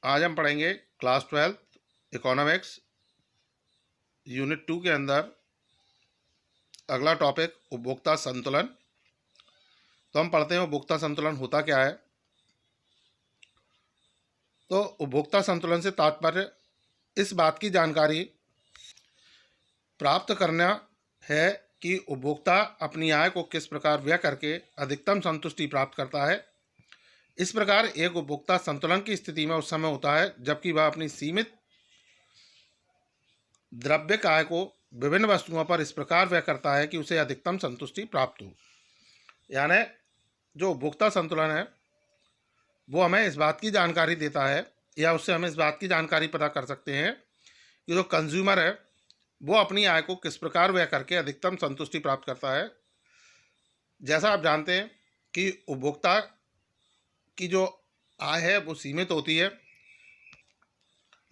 आज हम पढ़ेंगे क्लास 12 इकोनॉमिक्स यूनिट 2 के अंदर अगला टॉपिक उपभोक्ता संतुलन। तो हम पढ़ते हैं उपभोक्ता संतुलन होता क्या है। तो उपभोक्ता संतुलन से तात्पर्य इस बात की जानकारी प्राप्त करना है कि उपभोक्ता अपनी आय को किस प्रकार व्यय करके अधिकतम संतुष्टि प्राप्त करता है। इस प्रकार एक उपभोक्ता संतुलन की स्थिति में उस समय होता है जबकि वह अपनी सीमित द्रव्य आय को विभिन्न वस्तुओं पर इस प्रकार व्यय करता है कि उसे अधिकतम संतुष्टि प्राप्त हो। यानी जो उपभोक्ता संतुलन है वो हमें इस बात की जानकारी देता है या उससे हमें इस बात की जानकारी पता कर सकते हैं कि जो कंज्यूमर है वो अपनी आय को किस प्रकार व्यय करके अधिकतम संतुष्टि प्राप्त करता है। जैसा आप जानते हैं कि उपभोक्ता की जो आय है वो सीमित होती है,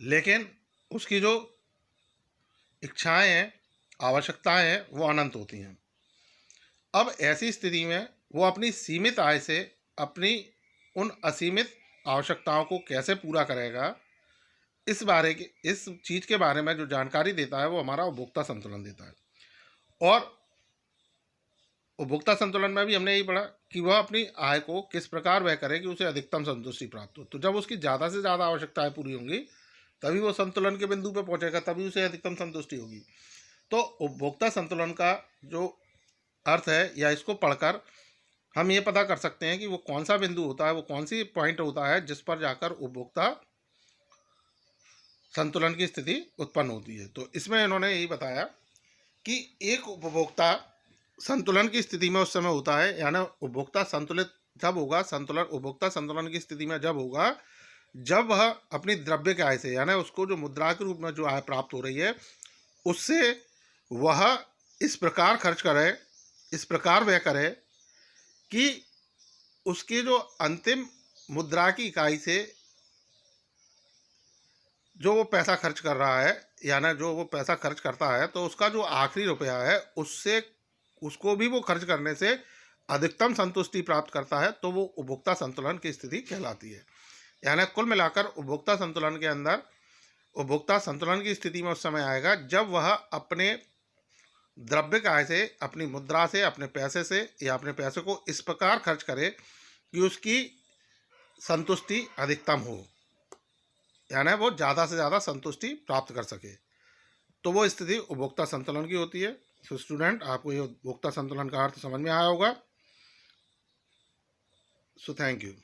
लेकिन उसकी जो इच्छाएं हैं, आवश्यकताएं हैं, वो अनंत होती हैं। अब ऐसी स्थिति में वो अपनी सीमित आय से अपनी उन असीमित आवश्यकताओं को कैसे पूरा करेगा, इस चीज़ के बारे में जो जानकारी देता है वो हमारा उपभोक्ता संतुलन देता है। और उपभोक्ता संतुलन में भी हमने यही पढ़ा कि वह अपनी आय को किस प्रकार व्यय करे कि उसे अधिकतम संतुष्टि प्राप्त हो। तो जब उसकी ज़्यादा से ज़्यादा आवश्यकताएं पूरी होंगी तभी वो संतुलन के बिंदु पे पहुंचेगा, तभी उसे अधिकतम संतुष्टि होगी। तो उपभोक्ता संतुलन का जो अर्थ है या इसको पढ़कर हम ये पता कर सकते हैं कि वो कौन सा बिंदु होता है, वो कौन सी पॉइंट होता है जिस पर जाकर उपभोक्ता संतुलन की स्थिति उत्पन्न होती है। तो इसमें इन्होंने यही बताया कि एक उपभोक्ता संतुलन की स्थिति में उस समय होता है, यानी उपभोक्ता संतुलित जब होगा, उपभोक्ता संतुलन की स्थिति में जब होगा जब वह अपनी द्रव्य की आय से, यानी उसको जो मुद्रा के रूप में जो आय प्राप्त हो रही है उससे वह इस प्रकार खर्च करे, इस प्रकार व्यय करे कि उसके जो अंतिम मुद्रा की इकाई से जो वो पैसा खर्च कर रहा है, यानी जो वो पैसा खर्च करता है तो उसका जो आखिरी रुपया है उससे उसको भी वो खर्च करने से अधिकतम संतुष्टि प्राप्त करता है। तो वो उपभोक्ता संतुलन की स्थिति कहलाती है। यानी कुल मिलाकर उपभोक्ता संतुलन के अंदर उपभोक्ता संतुलन की स्थिति में उस समय आएगा जब वह अपने द्रव्य आय से, अपनी मुद्रा से, अपने पैसे से या अपने पैसे को इस प्रकार खर्च करे कि उसकी संतुष्टि अधिकतम हो, यानी वो ज़्यादा से ज़्यादा संतुष्टि प्राप्त कर सके। तो वो स्थिति उपभोक्ता संतुलन की होती है। तो स्टूडेंट, आपको ये उपभोक्ता संतुलन का अर्थ समझ में आया होगा। So thank you.